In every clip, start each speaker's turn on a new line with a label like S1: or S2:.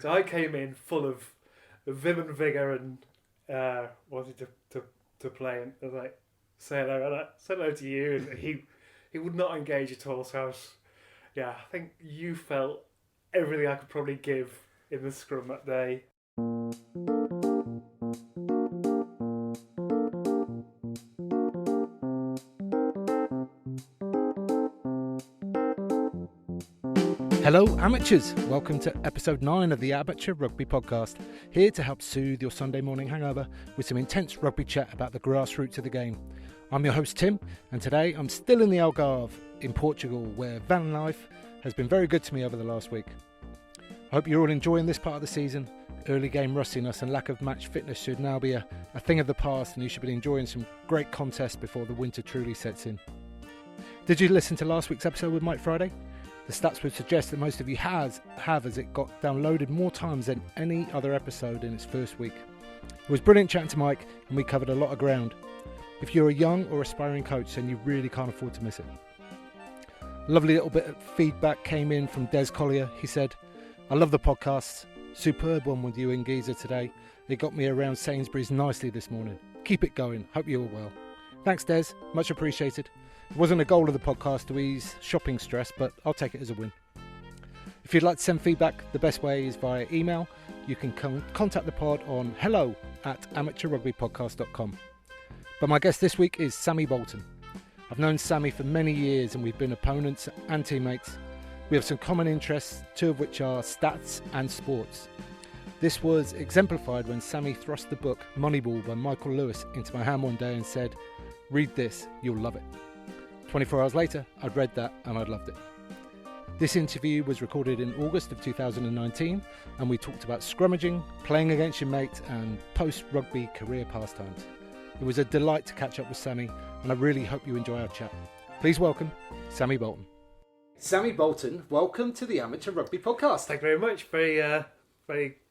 S1: So I came in full of vim and vigour and wanted to play, and I was like, say hello, and I said hello to you, and he would not engage at all. So I think you felt everything I could probably give in the scrum that day.
S2: Hello amateurs, welcome to episode 9 of the Amateur Rugby Podcast, here to help soothe your Sunday morning hangover with some intense rugby chat about the grassroots of the game. I'm your host Tim, and today I'm still in the Algarve in Portugal, where van life has been very good to me over the last week. I hope you're all enjoying this part of the season. Early game rustiness and lack of match fitness should now be a thing of the past, and you should be enjoying some great contests before the winter truly sets in. Did you listen to last week's episode with Mike Friday? The stats would suggest that most of you have, as it got downloaded more times than any other episode in its first week. It was brilliant chatting to Mike, and we covered a lot of ground. If you're a young or aspiring coach, then you really can't afford to miss it. A lovely little bit of feedback came in from Des Collier. He said, "I love the podcasts. Superb one with you and Geezer today. It got me around Sainsbury's nicely this morning. Keep it going. Hope you're well." Thanks, Des. Much appreciated. It wasn't a goal of the podcast to ease shopping stress, but I'll take it as a win. If you'd like to send feedback, the best way is via email. You can contact the pod on hello@amateurrugbypodcast.com. But my guest this week is Sammy Boulton. I've known Sammy for many years and we've been opponents and teammates. We have some common interests, two of which are stats and sports. This was exemplified when Sammy thrust the book Moneyball by Michael Lewis into my hand one day and said, "Read this, you'll love it." 24 hours later, I'd read that and I'd loved it. This interview was recorded in August of 2019, and we talked about scrummaging, playing against your mate, and post-rugby career pastimes. It was a delight to catch up with Sammy, and I really hope you enjoy our chat. Please welcome Sammy Boulton. Sammy Boulton, welcome to the Amateur Rugby Podcast.
S1: Thank you very much. Very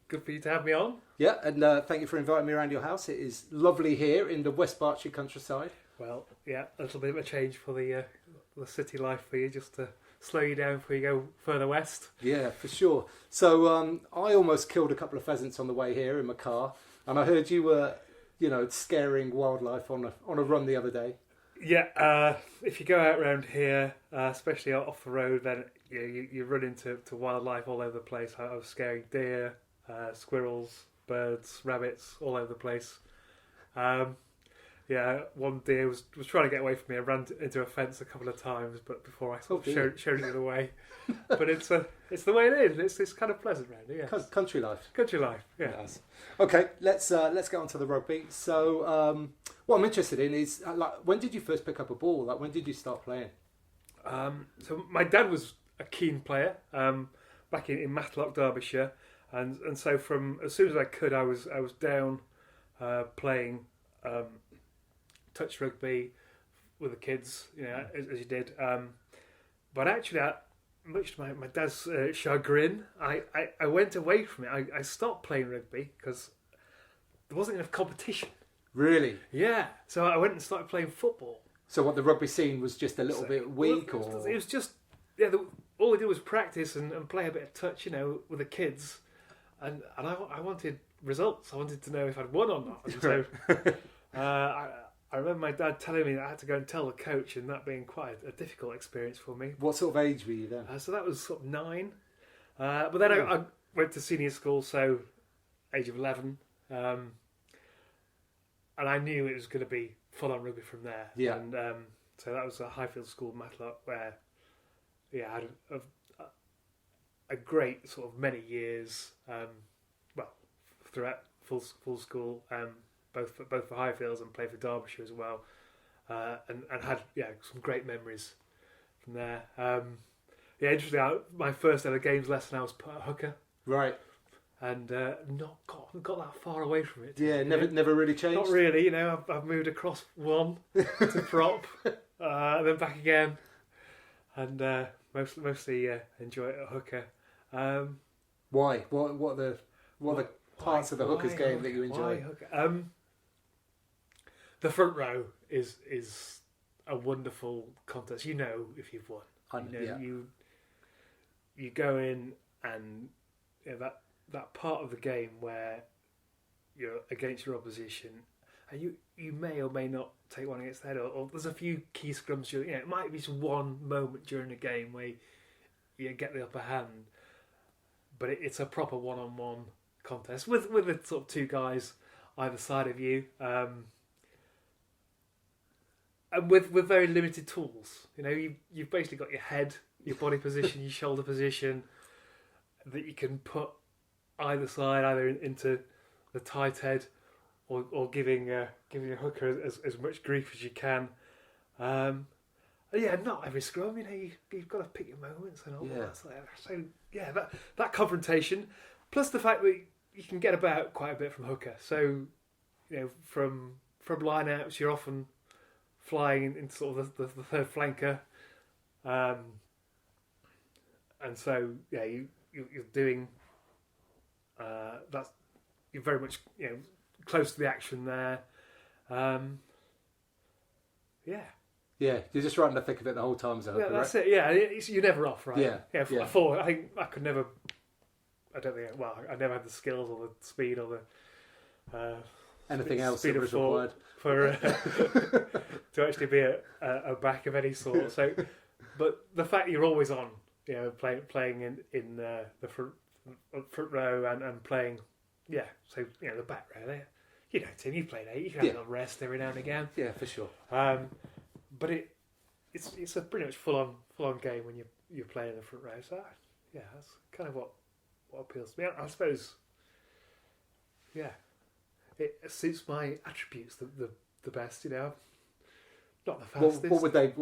S1: good for you to have me on.
S2: Yeah, and thank you for inviting me around your house. It is lovely here in the West Berkshire countryside.
S1: Well, yeah, a little bit of a change for the city life for you, just to slow you down before you go further west.
S2: Yeah, for sure. So I almost killed a couple of pheasants on the way here in my car, and I heard you were, scaring wildlife on a run the other day.
S1: Yeah, if you go out around here, especially off the road, then you run into wildlife all over the place. I was scaring deer, squirrels, birds, rabbits, all over the place. Yeah, one deer was trying to get away from me. I ran into a fence a couple of times, but before I sort of showed it the other way. But it's the way it is. It's kind of pleasant around here. Yes.
S2: Country life.
S1: Country life. Yeah.
S2: Yes. Okay, let's get on to the rugby. So, what I'm interested in is when did you first pick up a ball? Like, when did you start playing?
S1: So my dad was a keen player back in Matlock, Derbyshire, and so from as soon as I could, I was down playing. Touch rugby with the kids, as you did. But actually, much to my dad's chagrin, I went away from it. I stopped playing rugby because there wasn't enough competition.
S2: Really?
S1: Yeah. So I went and started playing football.
S2: So what, the rugby scene was just a little bit weak, or
S1: it was just all we did was practice and play a bit of touch, with the kids, and I wanted results. I wanted to know if I'd won or not. And so I remember my dad telling me that I had to go and tell the coach, and that being quite a difficult experience for me.
S2: What sort of age were you then?
S1: So that was sort of 9. But then I went to senior school, so age of 11. And I knew it was going to be full-on rugby from there.
S2: Yeah.
S1: And so that was a Highfield school, Matlock, where I had a great sort of many years, throughout full school, both for Highfields and played for Derbyshire as well, and had some great memories from there. Interestingly, my first ever games lesson I was put at hooker,
S2: right,
S1: and not got that far away from it.
S2: Yeah, never really changed.
S1: Not really, I've moved across one to prop, and then back again, and mostly enjoy it at hooker.
S2: Why? What are the parts of the hooker's game that you enjoy?
S1: The front row is a wonderful contest. If you've won, you go in and that part of the game where you're against your opposition, and you may or may not take one against the head, or there's a few key scrums. It might be just one moment during the game where you get the upper hand, but it's a proper one-on-one contest with the sort of two guys either side of you, and with very limited tools. You've basically got your head, your body position, your shoulder position that you can put either side, either into the tight head or giving a hooker as much grief as you can. Not every scrum. You've got to pick your moments and all that. So that confrontation, plus the fact that you can get about quite a bit from hooker. So from line outs, you're often flying into sort of the third flanker, and so you're doing that's you're very much close to the action there.
S2: You're just right in the thick of it the whole time as a hooker,
S1: that's
S2: right?
S1: it. Yeah, you're never off, right?
S2: Yeah.
S1: I think I could never. I don't think. Well, I never had the skills or the speed or the
S2: anything else
S1: speed
S2: that was
S1: required for to actually be a back of any sort. So, but the fact you're always on, playing in the front row and playing, so the back row there. Tim, you played 8. You can have a little rest every now and again.
S2: Yeah, for sure.
S1: But it's a pretty much full on game when you're playing in the front row. So that's kind of what appeals to me. I suppose. Yeah, it suits my attributes the best. Not the fastest.
S2: What would they be?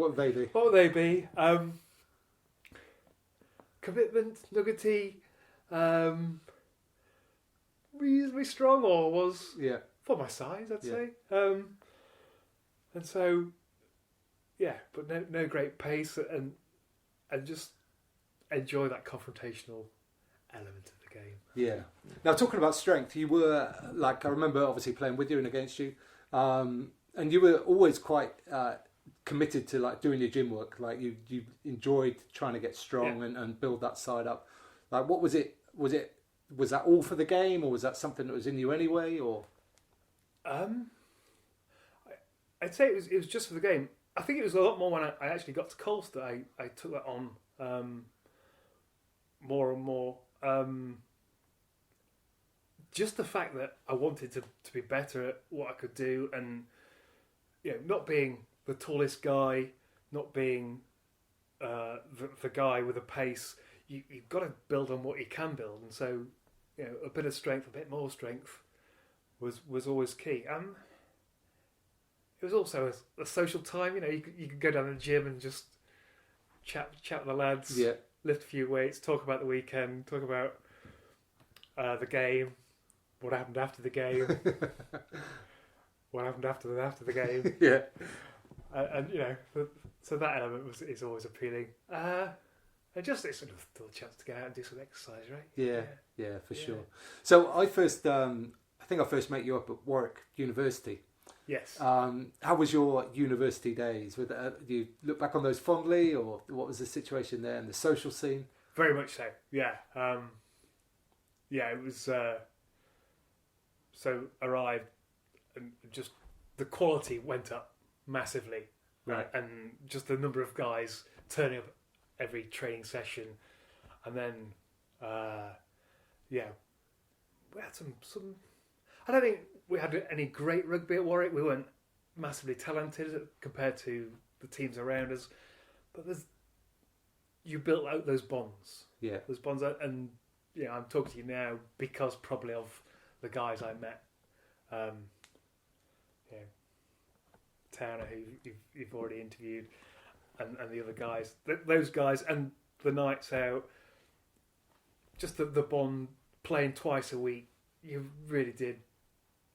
S1: What would they be? Commitment, nuggety, reasonably strong, or was for my size, I'd say. And so, but no great pace, and just enjoy that confrontational element of the game.
S2: Yeah. Now, talking about strength, you were, I remember obviously playing with you and against you, and you were always quite committed to doing your gym work. You enjoyed trying to get strong and build that side up. What was it? Was that all for the game, or was that something that was in you anyway? Or
S1: I'd say it was just for the game. I think it was a lot more when I actually got to Colster. I took that on more and more. Just the fact that I wanted to be better at what I could do, and not being the tallest guy, not being the guy with a pace. You've got to build on what you can build, and so a bit of strength, a bit more strength was always key. It was also a social time. You could go down to the gym and just chat with the lads, lift a few weights, talk about the weekend, talk about the game, what happened after the game, what happened after the game. So that element is always appealing. And just it's sort of still a chance to go out and do some exercise, right?
S2: Yeah, for sure. So I think I first met you up at Warwick University.
S1: Yes.
S2: How was your university days? Do you look back on those fondly, or what was the situation there in the social scene?
S1: Very much so. Yeah. It was. So arrived, and just the quality went up massively,
S2: right?
S1: And just the number of guys turning up every training session, and then we had some. I don't think we had any great rugby at Warwick. We weren't massively talented compared to the teams around us, but you built out those bonds.
S2: Yeah,
S1: those bonds, and I'm talking to you now because probably of the guys I met. Towner, who you've already interviewed, and the other guys, those guys, and the nights out, just the bond, playing twice a week. You really did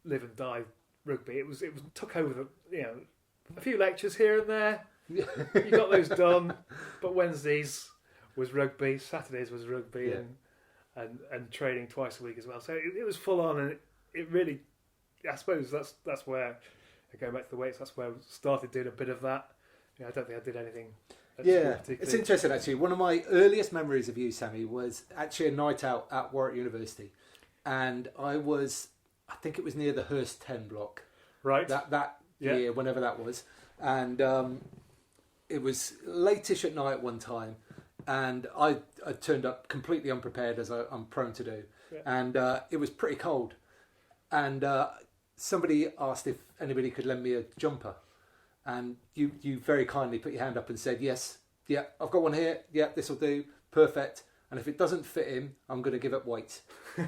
S1: live and die rugby. It was took over a few lectures here and there. You got those done, but Wednesdays was rugby, Saturdays was rugby, and training twice a week as well. So it was full on, and it really, I suppose that's where, going back to the weights, that's where I started doing a bit of that. I don't think I did anything
S2: Yeah, it's interesting actually. One of my earliest memories of you, Sammy, was actually a night out at Warwick University, and I think it was near the Hurst 10 block.
S1: Right.
S2: That year, whenever that was, and it was late-ish at night one time, and I turned up completely unprepared, as I'm prone to do, and it was pretty cold, and somebody asked if anybody could lend me a jumper. And you very kindly put your hand up and said, yes, yeah, I've got one here. Yeah, this will do. Perfect. And if it doesn't fit him, I'm going to give it weight. I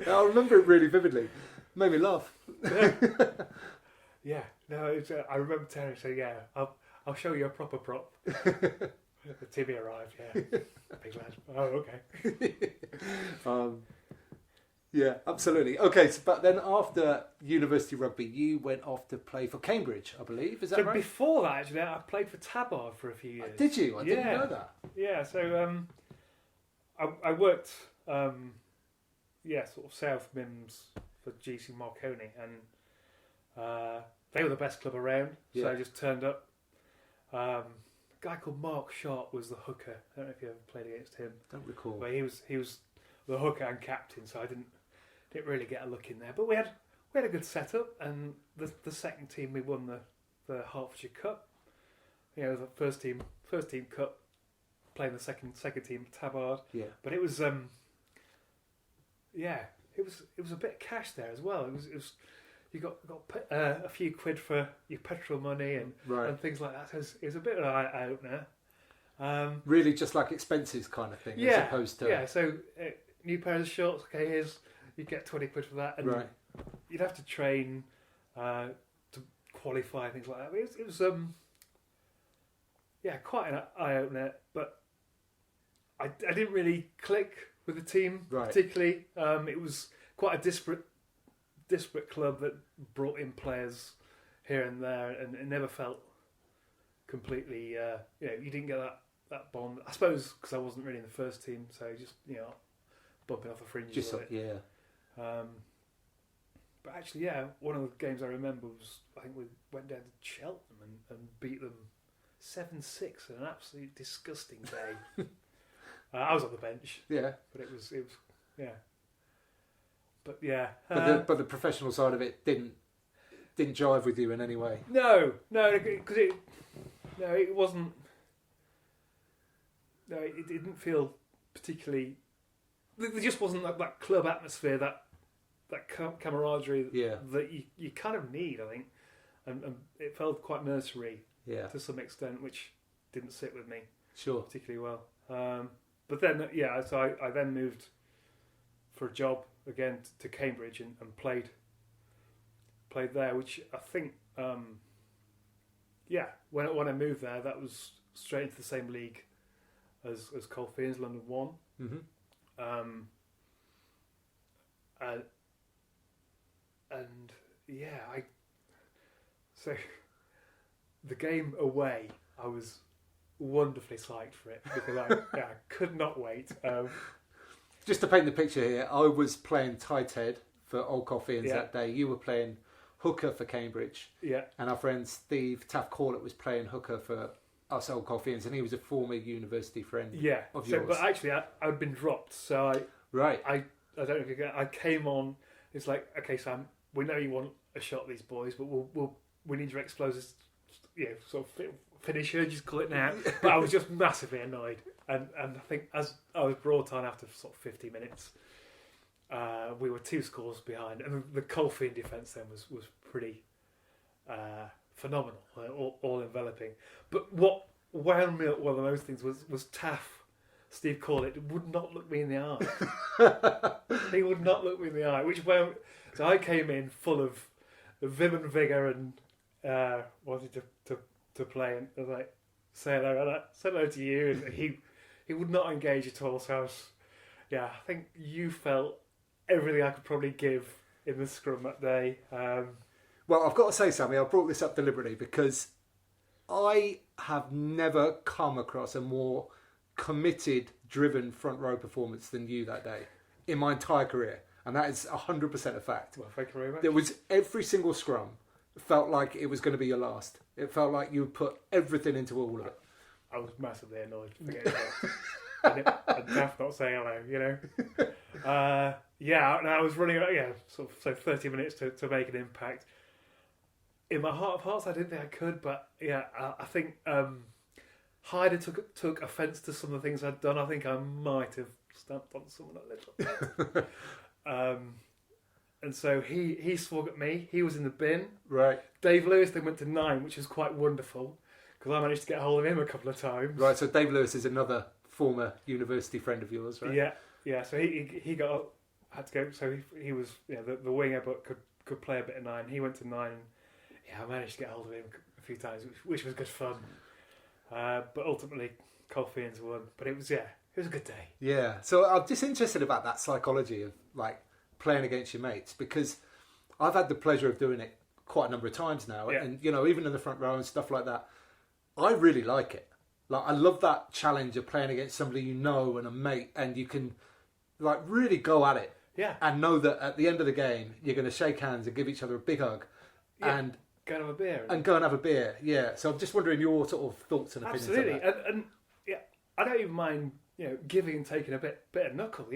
S2: remember it really vividly. Made me laugh.
S1: Yeah. No, I remember Terry saying, yeah, I'll show you a proper prop. Timmy arrived, yeah. Big lad. Oh, okay.
S2: Yeah, absolutely. Okay, but then after university rugby, you went off to play for Cambridge, I believe. Is that right?
S1: Before that, actually, I played for Tabard for a few years.
S2: Did you? I didn't know that.
S1: Yeah, so I worked, sort of South Mims for GC Marconi, and they were the best club around, so I just turned up. A guy called Mark Sharp was the hooker. I don't know if you ever played against him.
S2: Don't recall.
S1: But he was the hooker and captain, so I didn't really get a look in there. But we had a good setup, and the second team we won the Hertfordshire Cup. The first team cup, playing the second team Tabard.
S2: Yeah.
S1: But it was it was a bit of cash there as well. It was you got a few quid for your petrol money and things like that. So it was a bit of an eye opener.
S2: Really, just like expenses kind of thing, as opposed to
S1: So new pair of shorts. Okay, you get 20 quid for that, and you'd have to train to qualify, things like that. But it was quite an eye opener. But I didn't really click with the team particularly. It was quite a disparate club that brought in players here and there, and it never felt completely. You didn't get that bond. I suppose because I wasn't really in the first team, so just bumping off the fringes of it. But actually, one of the games I remember was, I think we went down to Cheltenham and beat them 7-6 in an absolutely disgusting day. I was on the bench. Yeah. But it was But yeah.
S2: But the professional side of it didn't jive with you in any way.
S1: No, because it wasn't. No, it didn't feel particularly. There just wasn't that club atmosphere, that camaraderie that you kind of need, I think, and it felt quite mercenary to some extent, which didn't sit with me particularly well. But then so I then moved for a job again to Cambridge and played there, which I think when I moved there, that was straight into the same league as Colfians, London 1.
S2: Mm-hmm.
S1: So the game away, I was wonderfully psyched for it because I could not wait.
S2: Just to paint the picture here, I was playing tight head for Old Colfians that day. You were playing hooker for Cambridge. Yeah. And our friend Steve Taft Corlett was playing hooker for us Old Colfians, and he was a former university friend of yours. But
S1: actually, I'd been dropped, so I don't know. I came on. It's like, okay, Sam, we know you want a shot at these boys, but we need your explosives, sort of finisher, just call it now. But I was just massively annoyed, and I think as I was brought on after sort of 50 minutes, we were 2 scores behind, and the Colfian defence then was pretty phenomenal, all enveloping. But what wound me up one of those things was Taff. Steve Corlett would not look me in the eye. He would not look me in the eye. So I came in full of vim and vigour and wanted to play, and I was like, say hello to you, and he would not engage at all. So I think you felt everything I could probably give in the scrum that day.
S2: Well, I've got to say, Sammy, I brought this up deliberately because I have never come across a more committed, driven front row performance than you that day in my entire career, and that is 100% a fact.
S1: Well, thank you very much.
S2: There was every single scrum felt like it was going to be your last. It felt like you put everything into all of it.
S1: I was massively annoyed. Forget it. And Daft not saying hello, you know. And I was running, sort of, so 30 minutes to make an impact. In my heart of hearts, I didn't think I could, but I think Hyder took offence to some of the things I'd done. I think I might have stamped on someone a little. And so he swung at me. He was in the bin.
S2: Right.
S1: Dave Lewis then went to 9, which was quite wonderful because I managed to get hold of him a couple of times.
S2: Right. So Dave Lewis is another former university friend of yours, right?
S1: Yeah. So he had to go. So he was the winger, but could play a bit of 9. He went to 9. I managed to get hold of him a few times, which was good fun. But ultimately, Colfians won. But it was a good day. Yeah.
S2: So I'm just interested about that psychology of like playing against your mates, because I've had the pleasure of doing it quite a number of times now, and even in the front row and stuff like that. I really like it. Like, I love that challenge of playing against somebody you know and a mate, and you can like really go at it.
S1: Yeah.
S2: And know that at the end of the game, you're going to shake hands and give each other a big hug, and
S1: go and have a beer.
S2: And go and have a beer. Yeah. So I'm just wondering your sort of thoughts and opinions.
S1: Absolutely.
S2: On that.
S1: And I don't even mind giving and taking a bit of knuckle,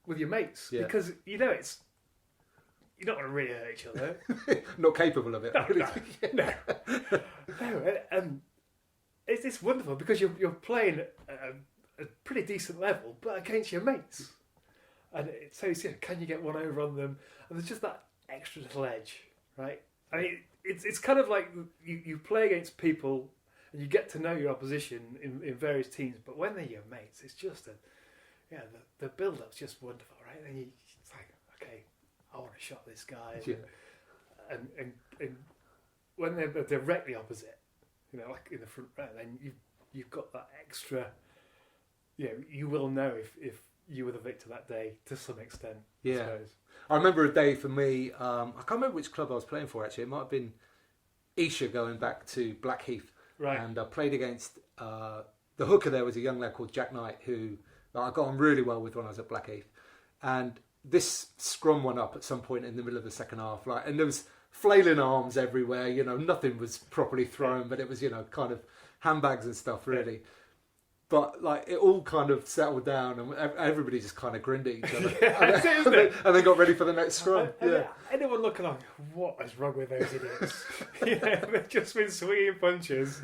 S1: with your mates, because you're not going to really hurt each other.
S2: Not capable of it.
S1: No. And it's wonderful because you're playing at a pretty decent level, but against your mates. And so can you get one over on them? And there's just that extra little edge, right? I mean, it's kind of like you play against people and you get to know your opposition in various teams, but when they're your mates, it's just the build-up's just wonderful, right? And it's like, okay, I want to shot this guy. And when they're directly opposite, like in the front row, then you've got that extra, you will know if you were the victor that day to some extent, I suppose.
S2: I remember a day for me, I can't remember which club I was playing for actually, it might have been Esher going back to Blackheath.
S1: Right.
S2: And I played against, the hooker there was a young lad called Jack Knight, who I got on really well with when I was at Blackheath. And this scrum went up at some point in the middle of the second half, and there was flailing arms everywhere, nothing was properly thrown, but it was, kind of handbags and stuff, really. Yeah. But it all kind of settled down, and everybody just kind of grinned at each other, and then got ready for the next scrum.
S1: Anyone looking like, what is wrong with those idiots? They've just been swinging punches,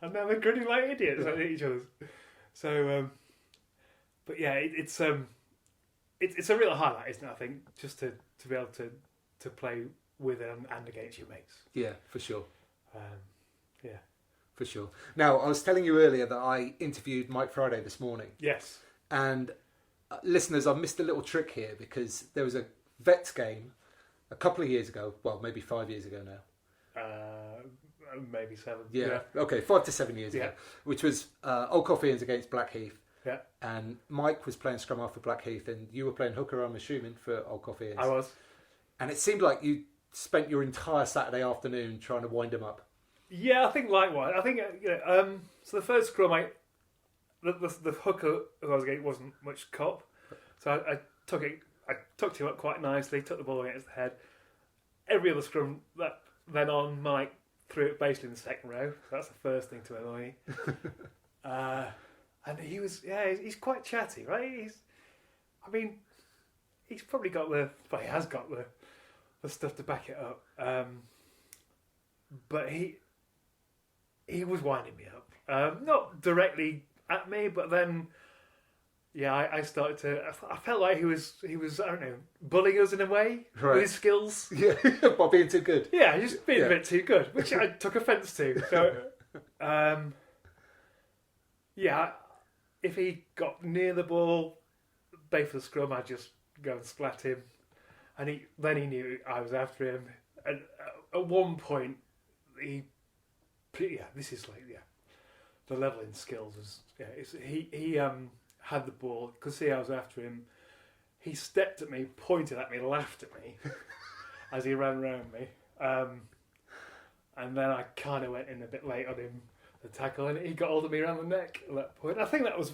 S1: and now they're grinning like idiots at each other. So, but it's a real highlight, isn't it? I think just to be able to play with and against your mates.
S2: Yeah, for sure. For sure. Now, I was telling you earlier that I interviewed Mike Friday this morning.
S1: Yes.
S2: And listeners, I missed a little trick here because there was a Vets game a couple of years ago. Well, maybe 5 years ago now.
S1: Maybe 7.
S2: Yeah. Okay, 5 to 7 years ago. Which was Old Colfians against Blackheath.
S1: Yeah.
S2: And Mike was playing scrum half for Blackheath, and you were playing hooker, I'm assuming, for Old Colfians.
S1: I was.
S2: And it seemed like you spent your entire Saturday afternoon trying to wind him up. Yeah,
S1: I think likewise. I think so. The first scrum, the hooker who I was against wasn't much cop, so I took it. I tucked him up quite nicely. Took the ball against the head. Every other scrum that then on, Mike threw it basically in the second row. So that's the first thing to annoy me. And he was he's quite chatty, right? He's probably got he has got the stuff to back it up. But he was winding me up. Not directly at me, but then, I started to. I felt like he was. I don't know, bullying us in a way with his skills.
S2: Yeah, by being too good.
S1: Yeah, just being a bit too good, which I took offence to. So, if he got near the ball, bait for the scrum, I'd just go and splat him, and he knew I was after him. And at one point, this is the leveling skills was he had the ball, could see I was after him. He stepped at me, pointed at me, laughed at me as he ran around me, and then I kind of went in a bit late on him, the tackle, and he got hold of me around the neck at that point. I think that was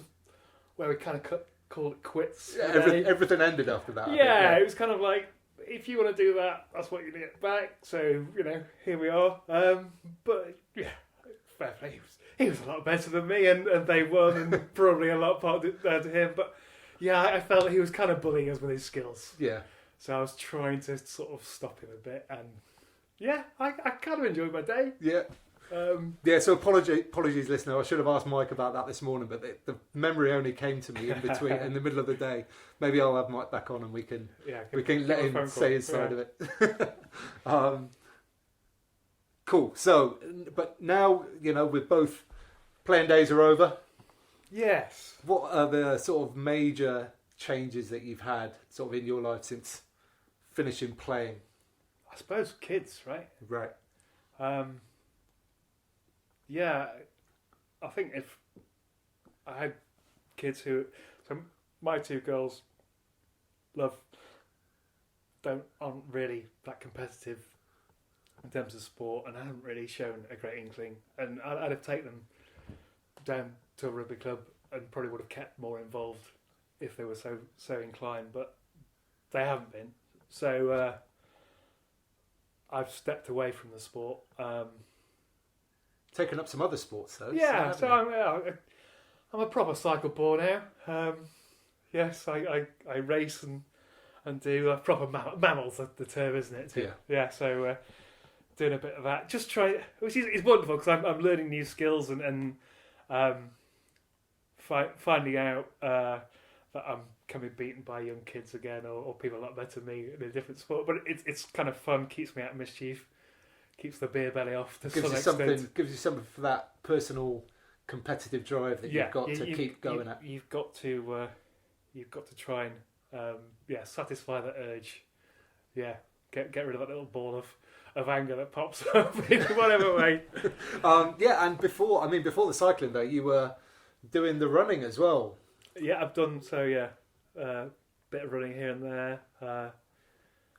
S1: where we kind of called it quits.
S2: Yeah, everything ended after that.
S1: Yeah, it was kind of like if you want to do that, that's what you get back. So, here we are. But, yeah, fair play. He was a lot better than me, and they won, and probably a lot part down to him. But, yeah, I felt he was kind of bullying us with his skills.
S2: Yeah.
S1: So I was trying to sort of stop him a bit, and, yeah, I kind of enjoyed my day.
S2: Yeah. So apologies, listener. I should have asked Mike about that this morning, but the memory only came to me in the middle of the day. Maybe I'll have Mike back on and we can let him say his side of it. Cool. So, but now with both playing days are over.
S1: Yes.
S2: What are the sort of major changes that you've had sort of in your life since finishing playing?
S1: I suppose kids, right?
S2: Right.
S1: Yeah, I think if I had kids so my two girls aren't really that competitive in terms of sport, and haven't really shown a great inkling, and I'd have taken them down to a rugby club and probably would have kept more involved if they were so inclined, but they haven't been. So I've stepped away from the sport.
S2: Taken up some other sports though.
S1: Yeah, so I'm a proper cycle boy now. Yes, I race and do proper mammals, the term, isn't it?
S2: Yeah.
S1: Yeah. So doing a bit of that, just try, which is wonderful because I'm learning new skills and finding out that I'm coming beaten by young kids again, or people a lot better than me in a different sport. But it's kind of fun, keeps me out of mischief. Keeps the beer belly off to some extent. Gives
S2: you something for that personal competitive drive that you've got to keep going at.
S1: You've got to try and satisfy that urge. Yeah, get rid of that little ball of anger that pops up in whatever way.
S2: And before the cycling though, you were doing the running as well.
S1: Yeah, I've done so. Yeah, bit of running here and there.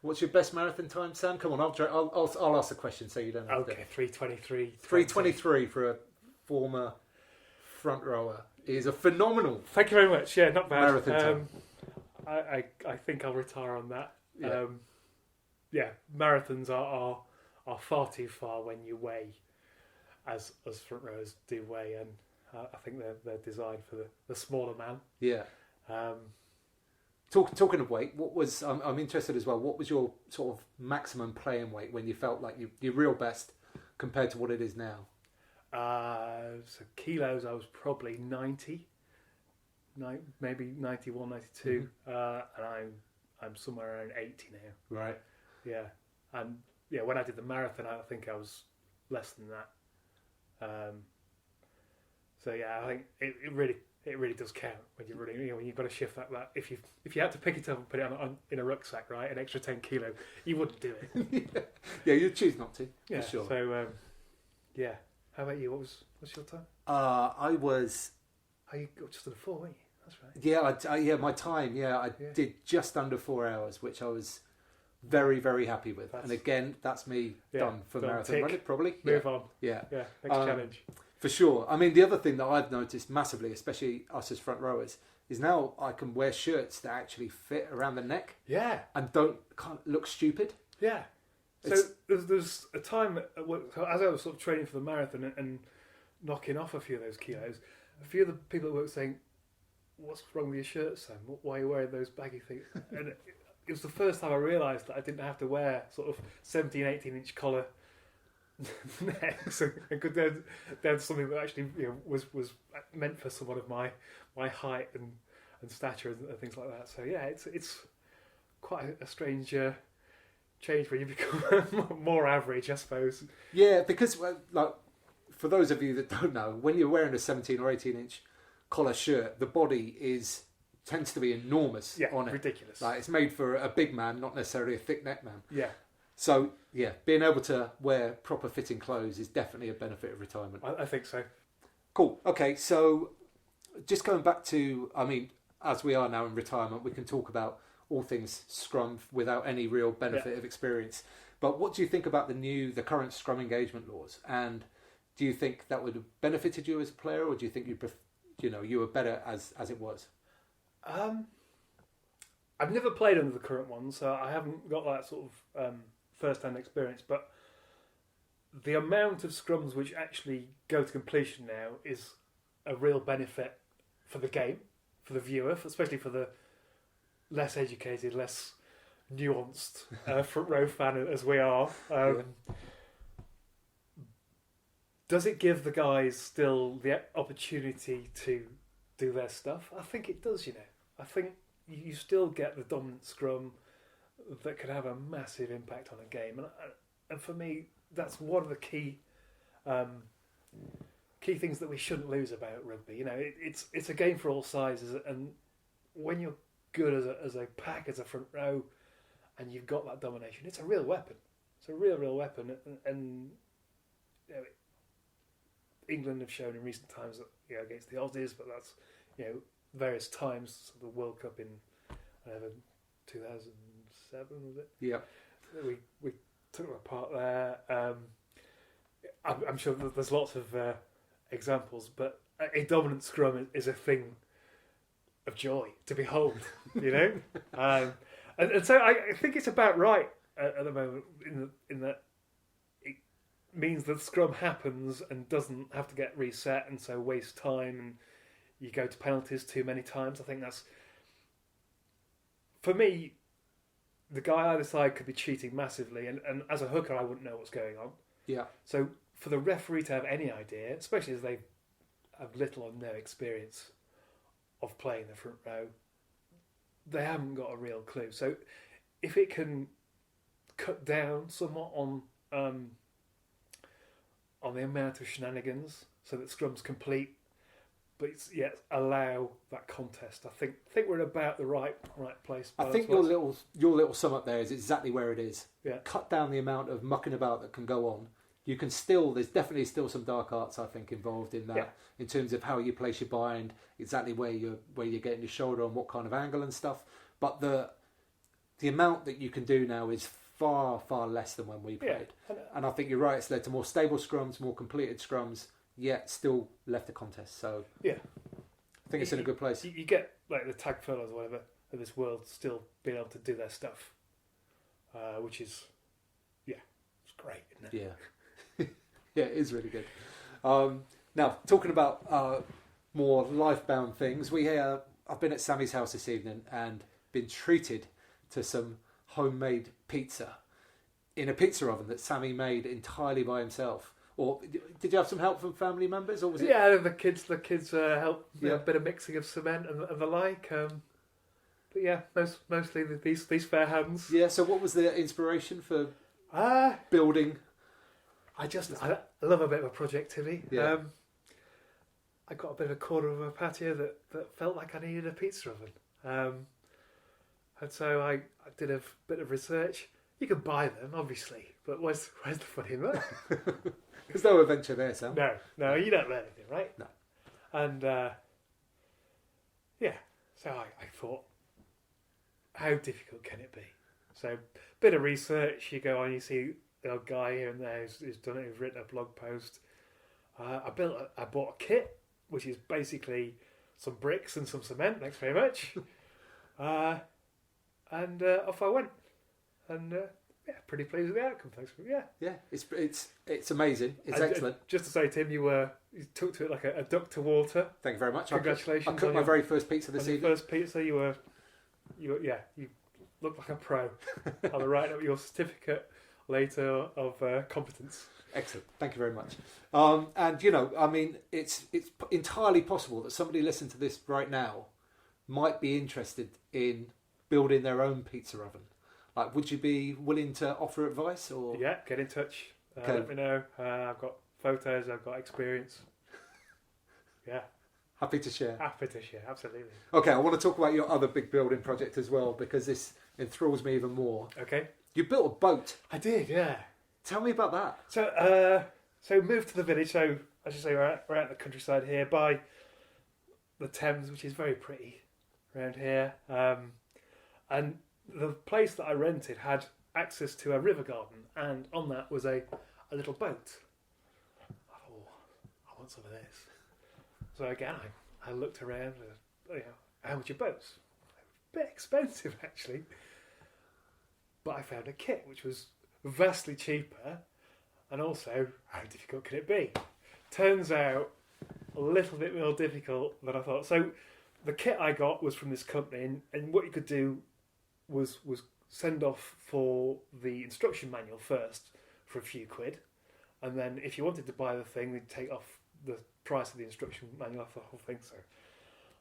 S2: What's your best marathon time, Sam? Come on, I'll ask the question so you don't have to.
S1: Okay, 3:23.
S2: 3:23 for a former front rower is a phenomenal.
S1: Thank you very much. Yeah, not bad.
S2: Marathon time.
S1: I think I'll retire on that.
S2: Yeah.
S1: Marathons are far too far when you weigh, as front rowers do weigh, and I think they're designed for the smaller man.
S2: Yeah. Talking of weight, what was I'm interested as well. What was your sort of maximum playing weight when you felt like your real best compared to what it is now?
S1: So kilos, I was probably 90, maybe 91, 92, and I'm somewhere around 80 now.
S2: Right.
S1: Yeah, and when I did the marathon, I think I was less than that. So yeah, I think it really does count when you're running. When you've got to shift that. If you had to pick it up and put it on in a rucksack, right, an extra 10 kilo, you wouldn't do it.
S2: Yeah, you'd choose not to.
S1: Yeah,
S2: for sure.
S1: So how about you? What's your time?
S2: I was.
S1: You got just under 4, weren't you? That's right.
S2: Yeah, my time. Yeah, I did just under 4 hours, which I was very, very happy with. And again, that's me done for marathon running. Probably
S1: move on.
S2: Yeah,
S1: next challenge.
S2: For sure. I mean, the other thing that I've noticed massively, especially us as front rowers, is now I can wear shirts that actually fit around the neck.
S1: Yeah.
S2: And can't look stupid.
S1: Yeah. So there's a time as I was sort of training for the marathon and knocking off a few of those kilos, a few of the people at work saying, "What's wrong with your shirt, Sam? Why are you wearing those baggy things?" And it was the first time I realised that I didn't have to wear sort of 17, 18-inch collar necks, and could then something that actually was meant for someone of my height and stature and things like that. So yeah, it's quite a strange change when you become more average, I suppose.
S2: Yeah, because like for those of you that don't know, when you're wearing a 17 or 18-inch collar shirt, the body tends to be enormous on it.
S1: Ridiculous.
S2: Like it's made for a big man, not necessarily a thick neck man.
S1: Yeah.
S2: So, yeah, being able to wear proper fitting clothes is definitely a benefit of retirement.
S1: I think so.
S2: Cool. Okay, so just going back to, as we are now in retirement, we can talk about all things scrum without any real benefit of experience. But what do you think about the current scrum engagement laws? And do you think that would have benefited you as a player, or do you think you were better as it was?
S1: I've never played under the current one, so I haven't got that sort of first-hand experience. But the amount of scrums which actually go to completion now is a real benefit for the game, for the viewer, especially for the less educated, less nuanced front row fan as we are. Does it give the guys still the opportunity to do their stuff? I think it does, I think you still get the dominant scrum that can have a massive impact on a game. And for me, that's one of the key things that we shouldn't lose about rugby. It's a game for all sizes, and when you're good as a pack, as a front row, and you've got that domination, it's a real weapon. It's a real weapon, and England have shown in recent times that against the Aussies, but that's various times. The World Cup in 2007 was it?
S2: Yeah.
S1: We took them apart there. I'm sure that there's lots of examples, but a dominant scrum is a thing of joy to behold. And so I think it's about right at the moment in that it means that the scrum happens and doesn't have to get reset, and so waste time and you go to penalties too many times. I think that's, for me, the guy either side could be cheating massively, and as a hooker I wouldn't know what's going on.
S2: Yeah.
S1: So for the referee to have any idea, especially as they have little or no experience of playing the front row, they haven't got a real clue. So if it can cut down somewhat on the amount of shenanigans, so that scrums complete, but allow that contest. I think we're in about the right place.
S2: I think your little sum up there is exactly where it is.
S1: Yeah.
S2: Cut down the amount of mucking about that can go on. You can still, there's definitely still some dark arts, I think, involved in that, in terms of how you place your bind, exactly where you're getting your shoulder on, what kind of angle and stuff. But the amount that you can do now is far less than when we played. And I think you're right. It's led to more stable scrums, more completed scrums, yet still left a contest. So
S1: I
S2: think it's in a good place.
S1: You get like the tag fellas or whatever of this world still being able to do their stuff, which is it's great, isn't it?
S2: Yeah, it is really good. Now, talking about more life-bound things, I've been at Sammy's house this evening and been treated to some homemade pizza in a pizza oven that Sammy made entirely by himself. Or did you have some help from family members, or was it?
S1: Yeah, the kids helped. A bit of mixing of cement and the like. But yeah, mostly these fair hands.
S2: Yeah. So, what was the inspiration for building?
S1: I love a bit of a projectivity.
S2: Yeah.
S1: I got a bit of a corner of a patio that felt like I needed a pizza oven. And so I did a bit of research. You can buy them, obviously, but where's the fun in that?
S2: There's no adventure there, Sam.
S1: No, you don't learn anything, right?
S2: No.
S1: And so I thought, how difficult can it be? So, bit of research. You go on, you see the odd guy here and there who's done it, who's written a blog post. I bought a kit, which is basically some bricks and some cement. Thanks very much. And off I went. And pretty pleased with the outcome. Thanks for
S2: it's amazing. It's excellent.
S1: Just to say, Tim, you took to it like a duck to water.
S2: Thank you very much.
S1: Congratulations!
S2: I cooked my very first pizza this evening.
S1: First pizza, you looked like a pro. I'll write up your certificate later of competence.
S2: Excellent. Thank you very much. And it's entirely possible that somebody listening to this right now might be interested in building their own pizza oven. Like, would you be willing to offer advice? Or
S1: get in touch. Let me know. I've got photos. I've got experience. Yeah.
S2: Happy to share.
S1: Absolutely.
S2: Okay, I want to talk about your other big building project as well, because this enthralls me even more.
S1: Okay.
S2: You built a boat.
S1: I did, yeah.
S2: Tell me about that.
S1: So moved to the village. So as you say, we're out in the countryside here by the Thames, which is very pretty around here. And the place that I rented had access to a river garden, and on that was a little boat. I thought, I want some of this. So again, I looked around. How much are boats? bit expensive actually. But I found a kit which was vastly cheaper, and also, how difficult could it be? Turns out, a little bit more difficult than I thought. So, the kit I got was from this company, and what you could do was send off for the instruction manual first for a few quid, and then if you wanted to buy the thing, they'd take off the price of the instruction manual off the whole thing. So,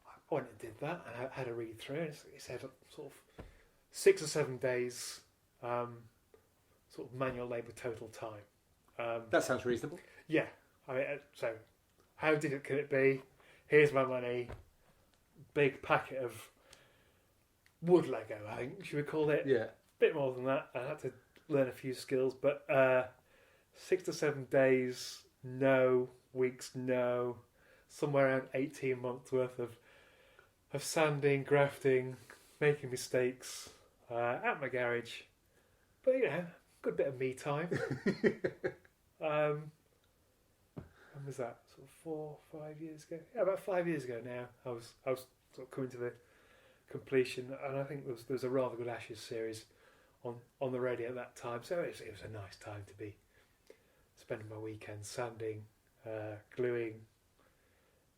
S1: I went and did that, and I had a read through it. It said sort of 6 or 7 days. Sort of manual labour total time.
S2: That sounds reasonable.
S1: Yeah. I mean, so how difficult could it be? Here's my money. Big packet of wood Lego, I think, should we call it?
S2: Yeah.
S1: Bit more than that. I had to learn a few skills, but 6 to 7 days, no. Weeks, no. Somewhere around 18 months worth of sanding, grafting, making mistakes at my garage. But, good bit of me time. When was that? Sort of 4, 5 years ago? Yeah, about 5 years ago now. I was sort of coming to the completion, and I think there was a rather good Ashes series on the radio at that time. So it was a nice time to be spending my weekends sanding, gluing,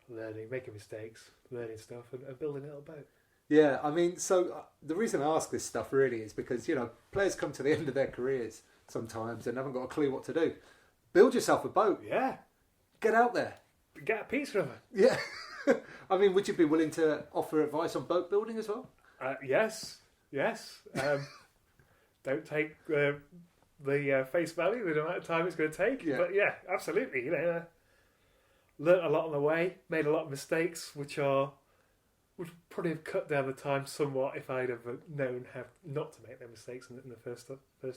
S1: learning, making mistakes, learning stuff, and building a little boat.
S2: Yeah, I mean, so the reason I ask this stuff really is because, players come to the end of their careers sometimes and haven't got a clue what to do. Build yourself a boat.
S1: Yeah.
S2: Get out there.
S1: Get a pizza oven.
S2: Yeah. I mean, would you be willing to offer advice on boat building as well?
S1: Yes. Don't take the face value, the amount of time it's going to take. Yeah. But yeah, absolutely. Learned a lot on the way, made a lot of mistakes, which would probably have cut down the time somewhat if I'd have known how not to make their mistakes in the first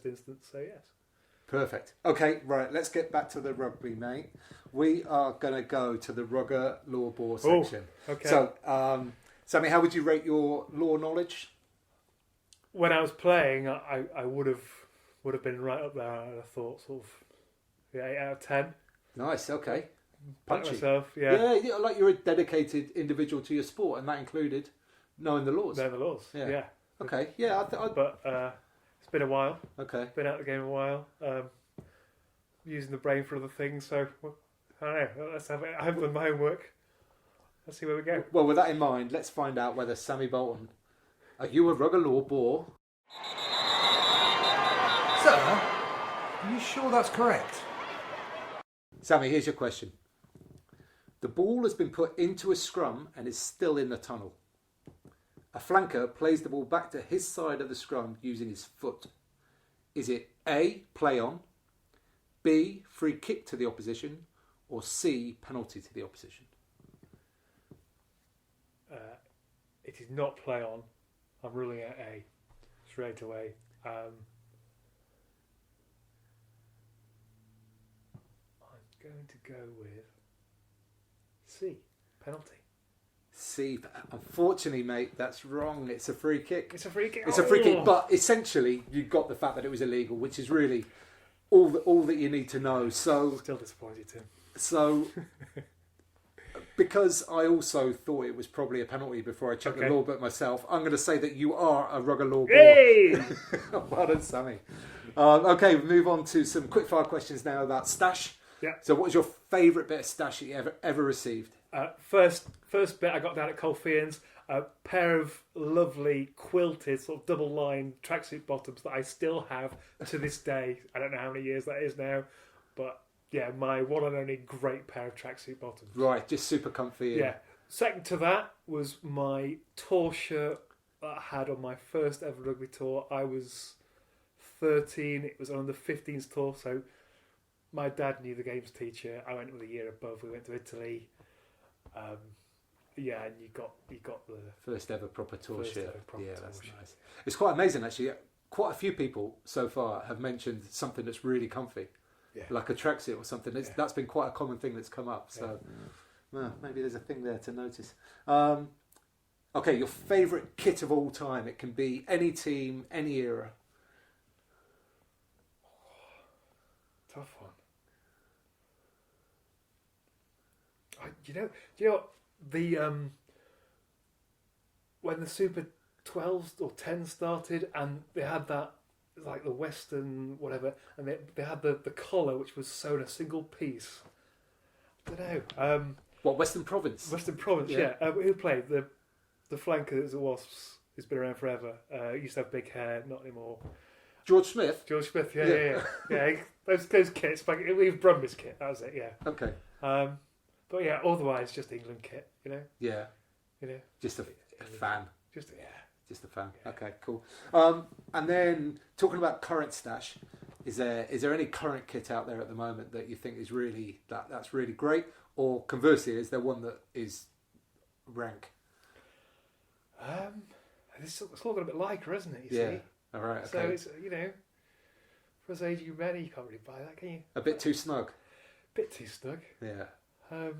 S1: instance. So yes.
S2: Perfect. Okay, right. Let's get back to the rugby, mate. We are going to go to the rugger law ball section.
S1: Okay.
S2: So, Sammy, how would you rate your law knowledge?
S1: When I was playing, I would have been right up there. I thought sort of 8 out of 10.
S2: Nice. Okay. Punchy.
S1: Myself, yeah.
S2: Yeah, like you're a dedicated individual to your sport, and that included knowing the laws.
S1: Knowing the laws, yeah.
S2: Okay, yeah.
S1: But it's been a while.
S2: Okay.
S1: Been out of the game a while. Using the brain for other things, so I don't know. I haven't done my homework. Let's see where we go.
S2: Well, with that in mind, let's find out whether Sammy Boulton, are you a rugger law bore?
S3: Sir, are you sure that's correct?
S2: Sammy, here's your question. The ball has been put into a scrum and is still in the tunnel. A flanker plays the ball back to his side of the scrum using his foot. Is it A, play on, B, free kick to the opposition, or C, penalty to the opposition?
S1: It is not play on. I'm ruling out A straight away. I'm going to go with C, penalty.
S2: C, unfortunately, mate, that's wrong. It's a free kick.
S1: It's a free kick.
S2: It's a free kick, but essentially you got the fact that it was illegal, which is really all that you need to know. So
S1: still disappointed, Tim.
S2: So because I also thought it was probably a penalty before I checked the law book myself, I'm going to say that you are a rugger law ball.
S1: Hey!
S2: Well done, Sammy. Okay, we move on to some quickfire questions now about stash.
S1: Yeah.
S2: So, what was your favourite bit of stash that you ever received?
S1: First bit I got down at Colfians, a pair of lovely quilted sort of double line tracksuit bottoms that I still have to this day. I don't know how many years that is now, but yeah, my one and only great pair of tracksuit bottoms.
S2: Right, just super comfy.
S1: Yeah. Second to that was my tour shirt that I had on my first ever rugby tour. I was 13. It was on the 15s tour, so my dad knew the games teacher. I went with a year above. We went to Italy. And you got the
S2: first ever proper tour shirt. That's
S1: shirt.
S2: Nice. It's quite amazing actually. Quite a few people so far have mentioned something that's really comfy, like a tracksuit or something. That's been quite a common thing that's come up. So well, maybe there's a thing there to notice. Okay, your favourite kit of all time. It can be any team, any era.
S1: Tough one. Do you know what? The when the Super 12s or 10 started, and they had that, like the Western whatever, and they had the collar which was sewn a single piece. I don't know.
S2: What, Western Province?
S1: Western Province, yeah. Who played the flanker as the Wasps? Who's been around forever. Used to have big hair, not anymore.
S2: George Smith?
S1: George Smith, yeah. Those kits, like it was Brumby's kit. That was it, yeah.
S2: Okay.
S1: But yeah, otherwise just England kit, you know.
S2: Yeah.
S1: You know.
S2: Just a fan.
S1: Just
S2: a fan. Yeah. Okay, cool. And then talking about current stash, is there any current kit out there at the moment that you think is really that's really great, or conversely, is there one that is rank?
S1: It's all got a bit liker, isn't it? You see.
S2: All right. Okay.
S1: So it's, you know, for as age you ready, you can't really buy that, can you?
S2: A bit too snug.
S1: Bit too snug.
S2: Yeah.
S1: It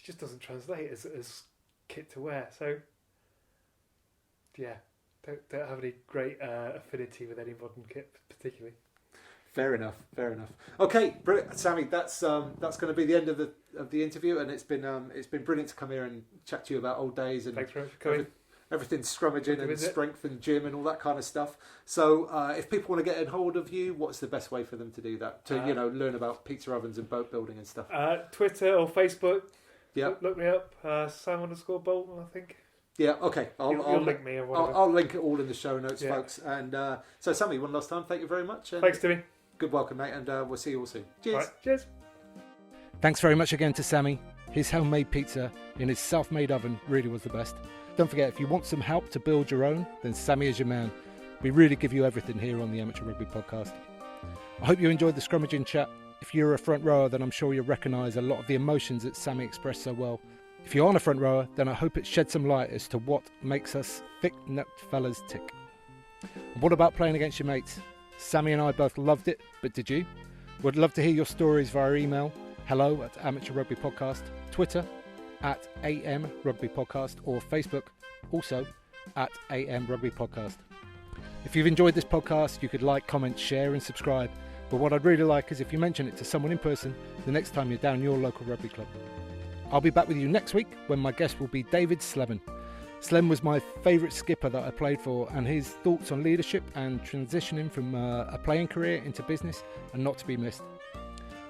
S1: just doesn't translate as kit to wear. So yeah, don't have any great affinity with any modern kit particularly.
S2: Fair enough. Okay, brilliant, Sammy. That's going to be the end of the interview, and it's been brilliant to come here and chat to you about old days and
S1: thanks very much for coming.
S2: Everything scrummaging and strength and gym and all that kind of stuff. So, if people want to get in hold of you, what's the best way for them to do that? To learn about pizza ovens and boat building and stuff.
S1: Twitter or Facebook.
S2: Yeah.
S1: Look me up. Sam_Boulton, I think.
S2: Yeah, okay.
S1: I'll link me or whatever.
S2: I'll link it all in the show notes,
S1: yeah.
S2: folks. And so, Sammy, one last time, thank you very much. And
S1: thanks, Timmy.
S2: Good welcome, mate, and we'll see you all soon. Cheers.
S1: Right, cheers.
S2: Thanks very much again to Sammy. His homemade pizza in his self-made oven really was the best. Don't forget, if you want some help to build your own, then Sammy is your man. We really give you everything here on the Amateur Rugby Podcast. I hope you enjoyed the scrummaging chat. If you're a front rower, then I'm sure you'll recognise a lot of the emotions that Sammy expressed so well. If you aren't a front rower, then I hope it sheds some light as to what makes us thick-necked fellas tick. And what about playing against your mates? Sammy and I both loved it, but did you? Would love to hear your stories via email, hello@Amateur Rugby Podcast, Twitter @AM Rugby Podcast, or Facebook, also @AM Rugby Podcast. If you've enjoyed this podcast, you could like, comment, share and subscribe. But what I'd really like is if you mention it to someone in person the next time you're down your local rugby club. I'll be back with you next week when my guest will be David Slevin. Slem was my favourite skipper that I played for, and his thoughts on leadership and transitioning from a playing career into business are not to be missed.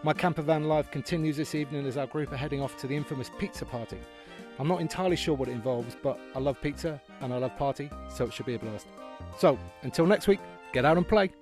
S2: My camper van life continues this evening as our group are heading off to the infamous pizza party. I'm not entirely sure what it involves, but I love pizza and I love party, so it should be a blast. So, until next week, get out and play.